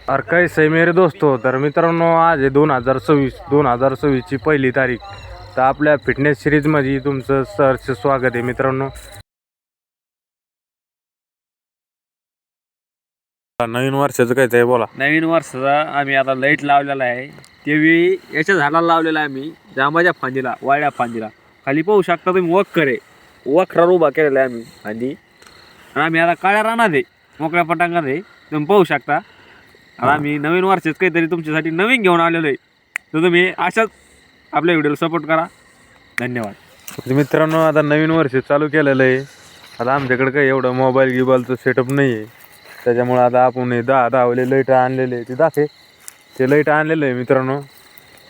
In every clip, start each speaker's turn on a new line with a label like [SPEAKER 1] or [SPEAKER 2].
[SPEAKER 1] और कैसे मेरे दोस्तों, तर मित्रांनो आज आहे 2026 ची पहिली तारीख. तर आपल्या फिटनेस सिरीजमध्ये तुमचं सहर्ष स्वागत आहे मित्रांनो. नवीन वर्षाचं काय ते बोला.
[SPEAKER 2] नवीन वर्षाचा आम्ही आता लाईट लावलेला आहे. तेवी याच्या झाडाला लावलेला आहे आम्ही, जांबाच्या फांदीला, वाळ्या फांदीला. खाली पाहू शकता तुम्ही वखरावर उभा केलेला आहे आम्ही फांदी. आणि आम्ही आता काळ्या रानात आहे, मोकळ्या पटांगात आहे, तुम्ही पाहू शकता. आता आम्ही नवीन वर्षात काहीतरी तुमच्यासाठी नवीन घेऊन आलेलो आहे. तर तुम्ही अशाच आपल्या व्हिडिओला सपोर्ट करा. धन्यवाद
[SPEAKER 1] मित्रांनो. आता नवीन वर्ष चालू केलेलं आहे. आता आमच्याकडे काही एवढं मोबाईल गिबाईलचं सेटअप नाही आहे, त्याच्यामुळं आता आपण 10 लाईट आणलेले ते दाखे ते लाईट आणलेलं आहे मित्रांनो.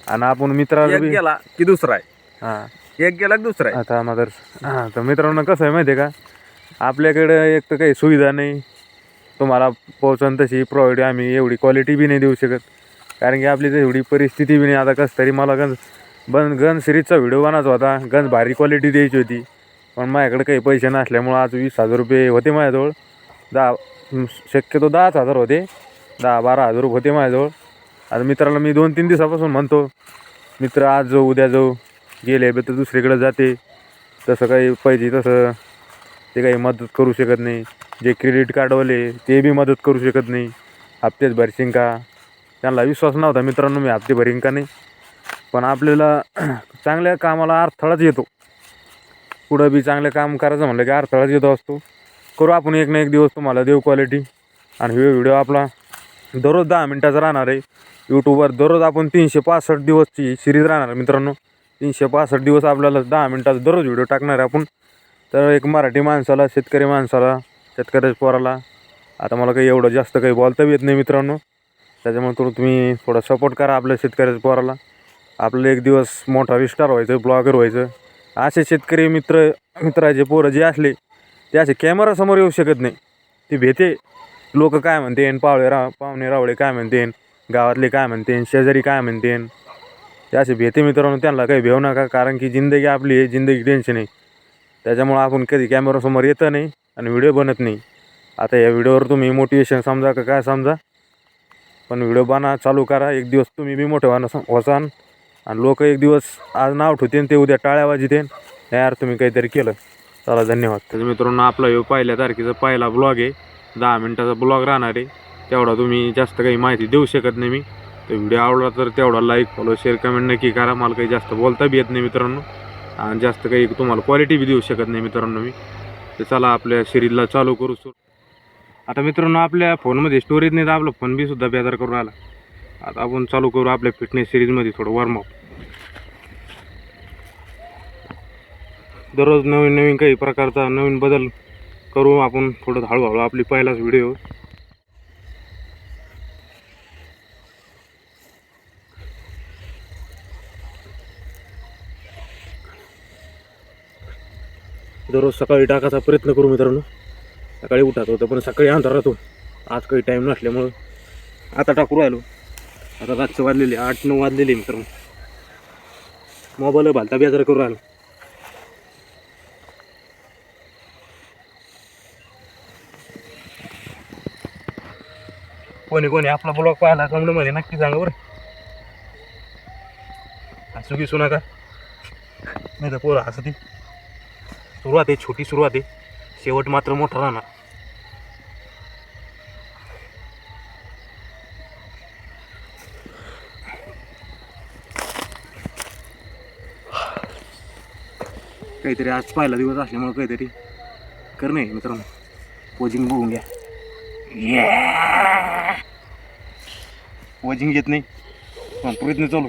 [SPEAKER 1] आणि आपण मित्राला
[SPEAKER 2] एक गेला की दुसरा आहे,
[SPEAKER 1] हां
[SPEAKER 2] एक गेला की दुसरा आहे.
[SPEAKER 1] आता मदर तर मित्रांनो कसं आहे माहिती आहे का, आपल्याकडे एक तर काही सुविधा नाही, तुम्हाला पोहोचन तशी प्रोव्हाइड आम्ही एवढी क्वालिटी बी नाही देऊ शकत, कारण की आपली एवढी परिस्थिती बी नाही. आता कसं तरी मला गन सिरीजचा व्हिडिओ बनायचा होता, गन भारी क्वालिटी द्यायची होती, पण माझ्याकडे काही पैसे नसल्यामुळं आज 20,000 रुपये होते माझ्याजवळ. शक्यतो 10,000 होते, 10-12 हजार रुपये होते माझ्याजवळ. आता मित्राला मी 2-3 दिवसापासून म्हणतो, मित्र आज जाऊ उद्या जाऊ, गेले बे तर दुसरीकडे जाते, तसं काही पाहिजे तसं ते काही मदत करू शकत नाही. जे क्रेडिट कार्डवाले ते बी मदत करू शकत नाही. हप्तेच भरशीन का, त्यांना विश्वास नव्हता मित्रांनो मी हप्ते भरीन का नाही. पण आपल्याला चांगल्या कामाला अडथळाच येतो, पुढं बी चांगलं काम करायचं म्हणलं की अडथळाच येतो असतो. करू आपण एक ना एक दिवस तुम्हाला देऊ क्वालिटी. आणि हे व्हिडिओ आपला दररोज 10 मिनटाचा राहणार आहे. यूट्यूबवर दररोज आपण 365 दिवसची सिरीज राहणार मित्रांनो. 365 दिवस आपल्याला 10 मिनटाचा दररोज व्हिडिओ टाकणार आहे आपण. तर एक मराठी माणसाला, शेतकरी माणसाला, शेतकऱ्याच्या पोराला, आता मला काही एवढं जास्त काही बोलता येत नाही मित्रांनो, त्याच्यामुळे तुम्ही थोडा सपोर्ट करा आपल्या शेतकऱ्याच्या पोराला. आपल्याला एक दिवस मोठा स्टार व्हायचं, ब्लॉगर व्हायचं. असे शेतकरी मित्राचे पोरं जे असले ते असे कॅमेरासमोर येऊ शकत नाही. ते भेते लोक काय म्हणते, पाहुणे रावळे काय म्हणते, गावातले काय म्हणते, शेजारी काय म्हणते, ते असे भेते मित्रांनो. त्यांना काही भेऊ नका, कारण की जिंदगी आपली आहे, जिंदगी टेन्शन आहे. त्याच्यामुळं आपण कधी कॅमेरासमोर येतं नाही आणि व्हिडिओ बनत नाही. आता या व्हिडिओवर तुम्ही मोटिवेशन समजा का काय समजा, पण व्हिडिओ बना चालू करा. एक दिवस तुम्ही बी मोठे व्हासान आणि लोक एक दिवस आज नाव ठेवते ते उद्या टाळ्या वाजते, यार तुम्ही काहीतरी केलं. चला धन्यवाद. तर मित्रांनो आपला हे पहिल्या तारखेचा पहिला ब्लॉग आहे, 10 मिनटाचा ब्लॉग राहणार आहे. तेवढा तुम्ही जास्त काही माहिती देऊ शकत नाही मी. तर व्हिडिओ आवडला तर तेवढा लाईक, फॉलो, शेअर, कमेंट नक्की करा. मला काही जास्त बोलता बी येत नाही मित्रांनो, आणि जास्त काही तुम्हाला क्वालिटी बी देऊ शकत नाही मित्रांनो मी. तर चला आपल्या सिरीजला चालू करू. आता मित्रांनो आपल्या फोनमध्ये स्टोरेज नाही, तर आपला फोन बी सुद्धा बेजार करून आला. आता आपण चालू करू आपल्या फिटनेस सिरीजमध्ये थोडं वॉर्मअप. दररोज नवीन नवीन काही प्रकारचा नवीन बदल करू आपण. थोडं हळूहळू आपली पहिलाच व्हिडिओ. दररोज सकाळी टाकायचा प्रयत्न करू मित्रांनो. सकाळी उठात होतं पण सकाळी अंधार राहतो. आज काही टाईम नसल्यामुळं आता टाकू राहिलो. आता रातचं वाजलेले 8-9 वाजलेले मित्रांनो. मोबाईल भालता बेजार करू राहिलो. कोणी आपला ब्लॉग पाहिला कमेंटमध्ये नक्की सांगा बरं. हसू की नका, नाही तर पोरं हसती. सुरुवात आहे, छोटी सुरुवात आहे, शेवट मात्र मोठा राहणार. काहीतरी आज पहिला दिवस असल्यामुळे काहीतरी करणे मित्रांनो. पोजिंग बघून घ्या. पोजिंग येत नाही पण प्रयत्न चालू.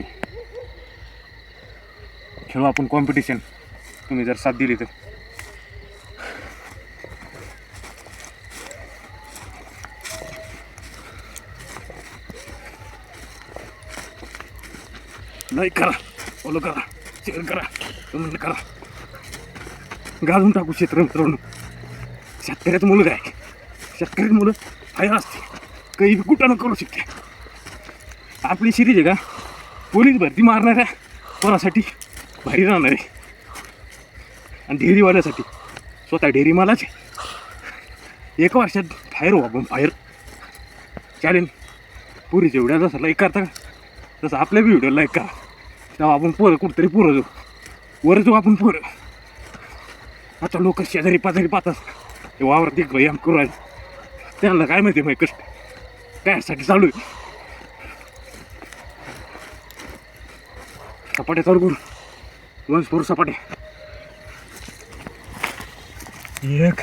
[SPEAKER 1] खेळू आपण कॉम्पिटिशन, तुम्ही जर साथ दिली तर. लाईक करा, फॉलो करा, शेअर करा, कमेंट करा. घालून टाकू क्षेत्र मित्रांनो. शेतकऱ्याचं मुलं काय, शेतकऱ्याची मुलं हाय असते, काही कुठं करू शकते. आपली सिरीज आहे का पोलीस भरती मारणाऱ्या कोणासाठी भारी राहणार आहे. आणि डेअरीवाल्यासाठी स्वतः डेअरी मालाच
[SPEAKER 3] एका वर्षात बाहेर हो आपण बाहेर चालेल. पुरीच्या व्हिडिओ जसं लाईक करता का तसं आपल्या बी व्हिडिओ लाईक करा. तेव्हा आपण पोरं कुठंतरी पोरं जाऊ वर जाऊ आपण पोरं. आता लोक शेजारी पाजारी पाहतात ते वावर देख भाई आम करू राहिले. त्यांना काय माहिती माहिती कष्ट कायसाठी चालू आहे. सपाट्या चालू करू वंश पोर सपाट्या. 1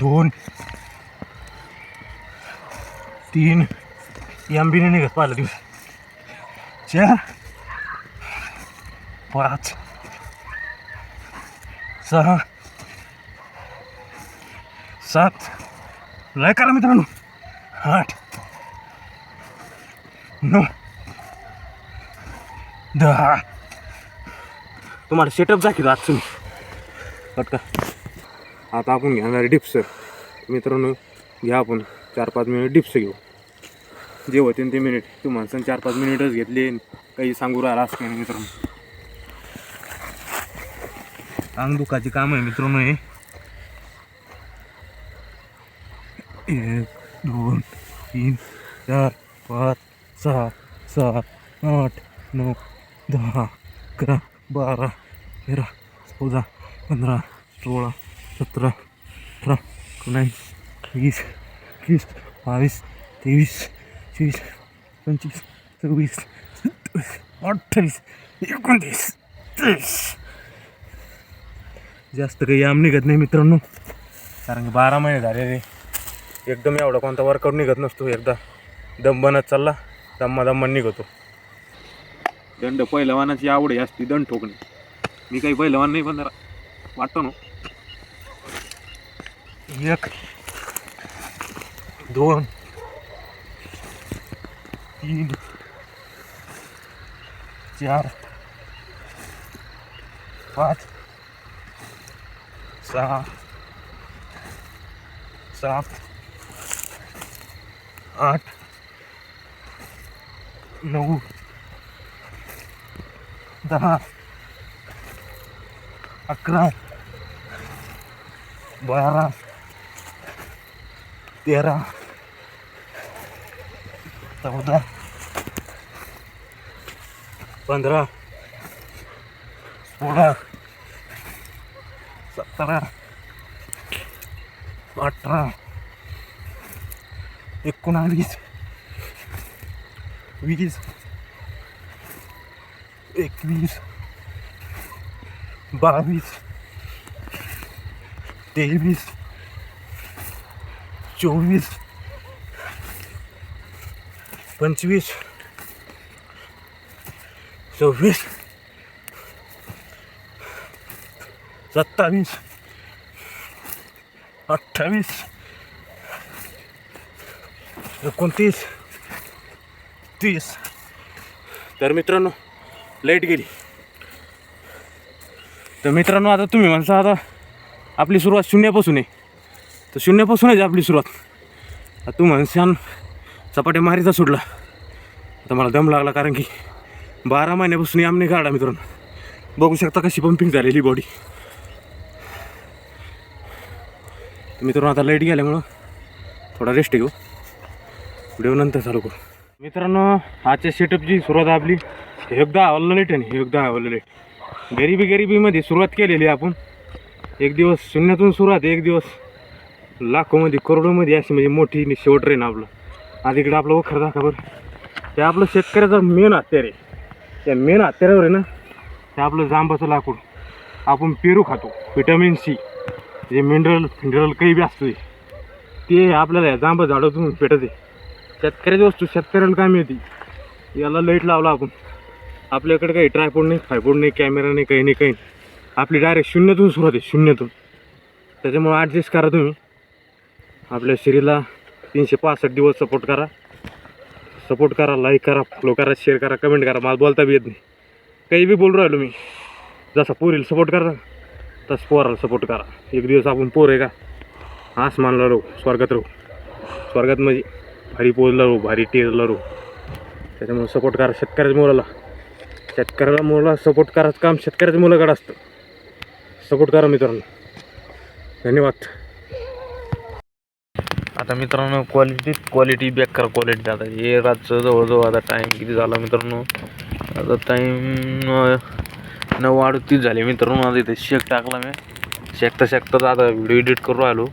[SPEAKER 3] 2 3 यामबीने निघत पाहिलं दिवस. 4 5 6 7 लय करा मित्रांनो. 8 9 10. तुम्हाला सेटअप दाखवतो आज तुम्ही पटका. आता आपण घेणार डिप्स मित्रांनो. घ्या आपण 4-5 मिनिट डिप्स घेऊ. जे होते ते मिनिट तुम्हाला सण 4-5 मिनिटच घेतले काही सांगू राहिला असं काही नाही मित्रांनो. अंग दुखाची काम आहे मित्रांनो हे. 1 2 3 4 5 6 7 8 9 10 11 12 13 14 15 16 17 18 19 20 21 22 23 24 25 26 28 29 30. जास्त काही याम निघत नाही मित्रांनो कारण की 12 महिने झाले रे. एकदम एवढा कोणता वर्कआउट निघत नसतो. एकदा दम बनत चालला दम्मा निघतो. दंड पहिलवानाची आवड आहे असती दंड ठोकणे. मी काही पहिलवान नाही पण जरा वाटतो ना. 1 2 3 4 5 6 7 8 9 10 11 12 13 14 15 16 17 18 19 20 21 22 23 24 25 26 27 28 29 30. तर मित्रांनो लाईट गेली. तर मित्रांनो आता तुम्ही म्हणता आता आपली सुरुवात शून्यापासून आहे. तर शून्यापासूनच आपली सुरुवात. आता तू म्हणशान सपाट्या मारीचा सुटला. आता मला दम लागला कारण की 12 महिन्यापासून यामने काढा मित्रांनो. बघू शकता कशी पंपिंग झालेली बॉडी. तर मित्रांनो आता लाईट गेल्यामुळं थोडा रेस्ट घेऊ. व्हिडिओ नंतर चालू करू. मित्रांनो आजच्या सेटअपची सुरुवात आपली एकदा आवडलं लेट आहे. एकदा आवडलं लेट. गरिबीमध्ये सुरुवात केलेली आपण. एक दिवस शून्यातून सुरुवात, एक दिवस लाखोमध्ये करोडोमध्ये अशी म्हणजे मोठी शेवट राहीन आपलं. आज इकडं आपलं वखर दाखवा बरं. ते आपलं शेतकऱ्याचा मेन हत्यार आहे. त्या मेन हत्यारावर आहे ना ते आपलं जांबाचं लाकूड. आपण पेरू खातो. व्हिटॅमिन सी जे मिनरल काही बी असतो ते आपल्याला या जांबा झाडातून भेटत आहे. शेतकऱ्याची वस्तू शेतकऱ्याला काय मिळते. याला लाईट लावला आपण. आपल्याकडे काही ट्रायपॉड नाही, फायपॉड नाही, कॅमेरा नाही, काही नाही. आपली डायरेक्ट शून्यातून सुरुवात आहे, शून्यातून. त्याच्यामुळे ॲडजस्ट करा तुम्ही. आपल्या शरीराला 365 दिवस सपोर्ट करा, लाईक करा, फॉलो करा, शेअर करा, कमेंट करा. मला बोलता बी येत नाही. काही बी बोलू राहिलो मी. जसा पोरीला सपोर्ट करा तसं पोराला सपोर्ट करा. एक दिवस आपण पोर आहे का आसमानला राहू, स्वर्गात राहू. स्वर्गात म्हणजे भारी पोजला राहू, भारी टेजला राहू. त्याच्यामुळे सपोर्ट करा शेतकऱ्याला मुलाला सपोर्ट करायचं काम शेतकऱ्याच्या मुलाकडे असतं. सपोर्ट करा मित्रांनो. धन्यवाद.
[SPEAKER 1] आता मित्रांनो क्वालिटी बेकार क्वालिटी. आता हे रातचं जवळजवळ आता टाईम किती झाला मित्रांनो, आता टाईम 9:38 झाले मित्रांनो. आता इथे शेक टाकला मी, शेकताच आता व्हिडिओ एडिट करू राहिलो.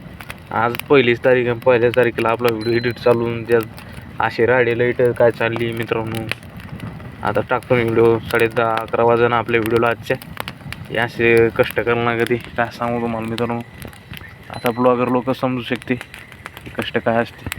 [SPEAKER 1] आज पहिलीच तारीख आहे, पहिल्याच तारखेला आपला व्हिडिओ एडिट चालून त्यात असे राडे लाईट काय चालली मित्रांनो. आता टाकतो मी व्हिडिओ 10:30-11 वाजता आपल्या व्हिडिओला आजच्या. हे असे कष्ट करणं कधी काय सांगू तुम्हाला मित्रांनो. आता ब्लॉगर लोक समजू शकते कष्ट काय असते.